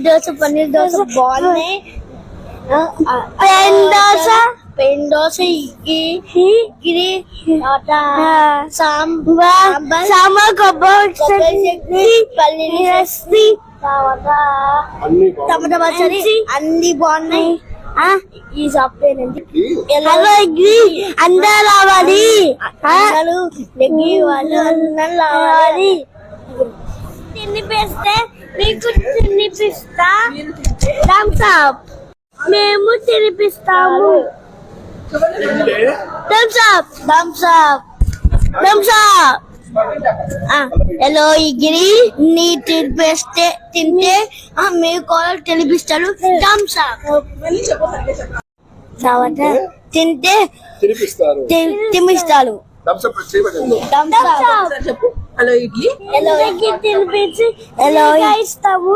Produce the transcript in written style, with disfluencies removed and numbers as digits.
దోశ పన్నీర్ దోశ బాగున్నాయి. పెన్ దోశ ఇడ్లీ సాంబార్ కొబ్బరి చట్నీ పల్లీలు చట్నీ టమాటా పచ్చడి అన్ని బాగున్నాయి. ఈ షాప్ పేరేంటి? అందరూ రావాలి, అందరూ రావాలి. తినిపిస్తే మీకు తినిపిస్తా. Thumbs up. మేము తినిపిస్తాము. Thumbs up thumbs up thumbs up. Hello ఇగిరి, నీ తినిపిస్తే తింటే మీకు కూడా తినిపిస్తాడు. Thums up. తింటే తినిపిస్తాడు. హలో ఇడ్లీ తినిపించి ఇస్తాము.